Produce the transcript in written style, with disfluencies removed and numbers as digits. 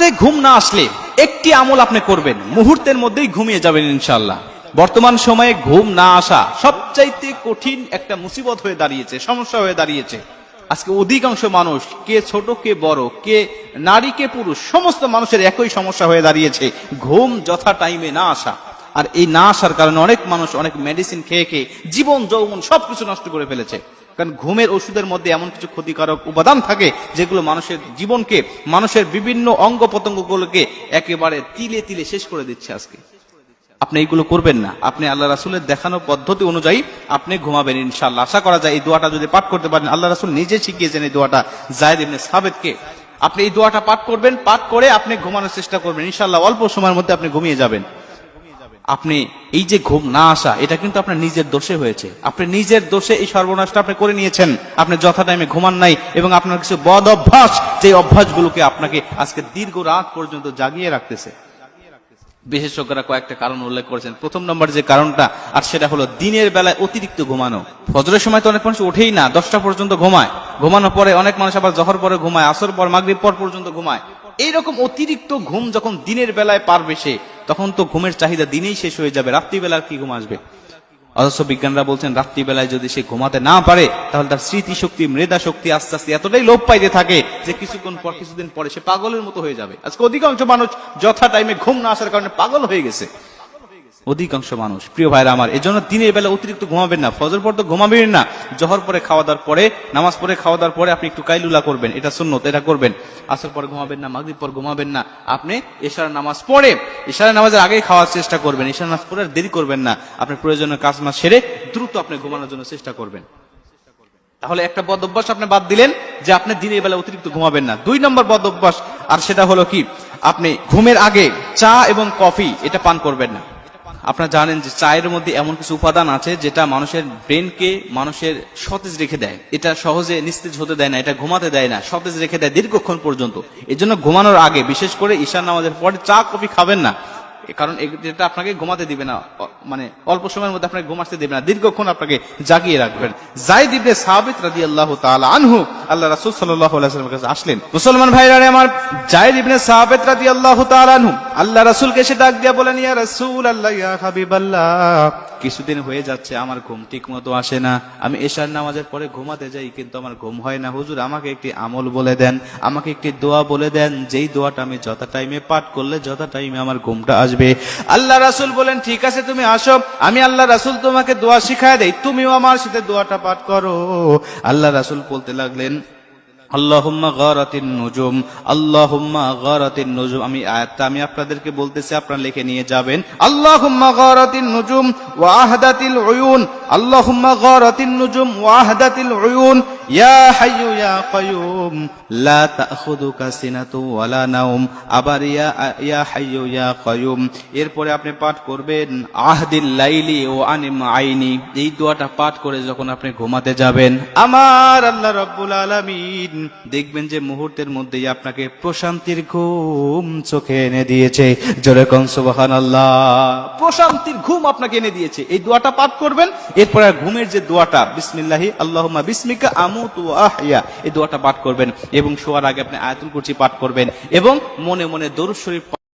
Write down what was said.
রাত্রে ঘুম না আসলে একটি আমল আপনি করবেন, মুহূর্তের মধ্যেই ঘুমিয়ে যাবেন ইনশাআল্লাহ। বর্তমান সময়ে ঘুম না আসা সবচাইতে কঠিন একটা মুসিবত হয়ে দাঁড়িয়েছে, সমস্যা হয়ে দাঁড়িয়েছে। আজকে অধিকাংশ মানুষ, কে ছোট কে বড়, কে নারী কে পুরুষ, সমস্ত মানুষের একই সমস্যা হয়ে দাঁড়িয়েছে, ঘুম যথা টাইমে না আসা। আর এই না আসার কারণে অনেক মানুষ অনেক মেডিসিন খেয়ে খেয়ে জীবন যৌবন সবকিছু নষ্ট করে ফেলেছে। কারণ ঘুমের ওষুধের মধ্যে এমন কিছু ক্ষতিকারক উপাদান থাকে যেগুলো মানুষের জীবনকে, মানুষের বিভিন্ন অঙ্গ প্রত্যঙ্গগুলোকে একেবারে তিলে তিলে শেষ করে দিচ্ছে। আজকে আপনি এইগুলো করবেন না, আপনি আল্লাহ রাসূলের দেখানো পদ্ধতি অনুযায়ী আপনি ঘুমাবেন ইনশাআল্লাহ। আশা করা যায় এই দোয়াটা যদি পাঠ করতে পারেন, আল্লাহ রাসূল নিজে শিখিয়েছেন এই দোয়াটা যায়েদ ইবনে সাবিতকে। আপনি এই দোয়াটা পাঠ করবেন, পাঠ করে আপনি ঘুমানোর চেষ্টা করবেন ইনশাআল্লাহ, অল্প সময়ের মধ্যে আপনি ঘুমিয়ে যাবেন। আপনি এই যে ঘুম না আসা, এটা কিন্তু আপনার নিজের দোষে হয়েছে, আপনি নিজের দোষে এই সর্বনাশটা আপনি করে নিয়েছেন। আপনি যথা টাইমে ঘুমান নাই এবং আপনার কিছু বদ অভ্যাস, যে অভ্যাসগুলোকে আপনাকে আজকে দীর্ঘ রাত পর্যন্ত জাগিয়ে রাখতেছে। বিশেষজ্ঞরা কয়েকটা কারণ উল্লেখ করেছেন। প্রথম নম্বর যে কারণটা, আর সেটা হলো দিনের বেলায় অতিরিক্ত ঘুমানো। ফজরের সময় তো অনেক মানুষ ওঠেই না, 10টা পর্যন্ত ঘুমায়, ঘুমানোর পরে অনেক মানুষ আবার জহর পরে ঘুমায়, আসর পর, মাগরিব পর পর্যন্ত ঘুমায়। এইরকম অতিরিক্ত ঘুম যখন দিনের বেলায় পারবে সে, তখন তো ঘুমের চাহিদা দিনেই শেষ হয়ে যাবে, রাত্রিবেলার কি ঘুম আসবে? অথচ বিজ্ঞানরা বলছেন রাত্রিবেলায় যদি সে ঘুমাতে না পারে, তাহলে তার স্মৃতি শক্তি, মেধা শক্তি আস্তে আস্তে এতটাই লোপ পাইতে থাকে যে কিছুদিন পরে সে পাগলের মতো হয়ে যাবে। আজকে অধিকাংশ মানুষ যথা টাইমে ঘুম না আসার কারণে পাগল হয়ে গেছে, অধিকাংশ মানুষ। প্রিয় ভাইরা আমার, এজন্য দিনের বেলা অতিরিক্ত ঘুমাবেন না। ফজর পর তো ঘুমাবেন না, জহর পরে খাওয়া দাওয়ার পরে, নামাজ পড়ে খাওয়া দাওয়ার পরে আপনি একটু কাইলুলা করবেন, এটা সুন্নত, এটা করবেন। আসর পরে ঘুমাবেন না, মাগরিব পর ঘুমাবেন না। আপনি এশার নামাজ পড়ে, এশার নামাজের আগে খাওয়ার চেষ্টা করবেন, এশার নামাজ পড়ে দেরি করবেন না। আপনি প্রয়োজনীয় কাজ না সেরে দ্রুত আপনি ঘুমানোর জন্য চেষ্টা করবেন। তাহলে একটা বদ অভ্যাস আপনি বাদ দিলেন যে আপনি দিনের বেলা অতিরিক্ত ঘুমাবেন না। 2 নম্বর বদ অভ্যাস, আর সেটা হলো কি, আপনি ঘুমের আগে চা এবং কফি এটা পান করবেন না। আপনারা জানেন যে চায়ের মধ্যে এমন কিছু উপাদান আছে যেটা মানুষের ব্রেনকে, মানুষের সতেজ রেখে দেয়, এটা সহজে নিস্তেজ হতে দেয় না, এটা ঘুমাতে দেয় না, সতেজ রেখে দেয় দীর্ঘক্ষণ পর্যন্ত। এই জন্য ঘুমানোর আগে, বিশেষ করে ঈশার নামাজের পরে চা কফি খাবেন না, কারণ এটা আপনাকে ঘুমাতে দিবে না, মানে অল্প সময়ের মধ্যে আপনাকে ঘুম আসতে দিবে না, দীর্ঘক্ষণ আপনাকে জাগিয়ে রাখবেন। যায়েদ ইবনে সাবিত রাদিয়াল্লাহু তাআলা আনহু আল্লাহ রাসূল সাল্লাল্লাহু আলাইহি ওয়াসাল্লামের কাছে আসলেন। মুসলমান ভাইরা আমার, যায়েদ ইবনে সাবিত রাদিয়াল্লাহু তাআলা আনহু আল্লাহ রাসূলকে সে ডাক দিয়া বলেন, ইয়া রাসূলুল্লাহ, ইয়া হাবিবাল্লাহ, কিছুদিন হয়ে যাচ্ছে আমার ঘুম ঠিক মতো আসে না, আমি এশার নামাজের পরে ঘুমাতে যাই কিন্তু আমার ঘুম হয় না। হুজুর, আমাকে একটি আমল বলে দেন, আমাকে একটি দোয়া বলে দেন, যেই দোয়াটা আমি যথা টাইমে পাঠ করলে যথা টাইমে আমার ঘুমটা আসবে। আল্লাহ রাসূল বলেন, ঠিক আছে তুমি আসো, আমি আল্লাহ রাসূল তোমাকে দোয়া শিখায় দেই, তুমিও আমার সাথে দোয়াটা পাঠ করো। আল্লাহ রাসূল বলতে লাগলেন, আল্লাহুম্মা গারাতিন নুজুম, আল্লাহুম্মা গারাতিন নুজুম। আমি আয়াতটা আমি আপনাদেরকে বলতেছি, আপনারা লিখে নিয়ে যাবেন। আল্লাহুম্মা গারাতিন নুজুম ওয়া আহদাতিল উয়ুন, আল্লাহুম্মা গারাতিন নুজুম ওয়া আহদাতিল উয়ুন, ইয়া হাইয়ু ইয়া কাইয়ুম লা তাখুযুকা সিনাতু ওয়ালা নাওম। আবার ইয়া হাইয়ু ইয়া কাইয়ুম। এরপরে আপনি পাঠ করবেন আহদিল লাইলি ওয়া আনিম আইনি। এই দোয়াটা পাঠ করে যখন আপনি ঘুমাতে যাবেন, আমার আল্লাহ রাব্বুল আলামিন দেখবেন যে মুহূর্তের মধ্যেই আপনাকে প্রশান্তির ঘুম চোখে এনে দিয়েছে। জোরে কোন সুবহানাল্লাহ। প্রশান্তির ঘুম আপনাকে এনে দিয়েছে। এই দোয়াটা পাঠ করবেন, এরপরে ঘুমের যে দোয়াটা, বিসমিল্লাহি আল্লাহুম্মা বিসমিকা আমুতু ওয়া আহইয়া, এই দোয়াটা পাঠ করবেন এবং শোয়ার আগে আপনি আয়াতুল কুরসি পাঠ করবেন এবং মনে মনে দরুদ শরীফ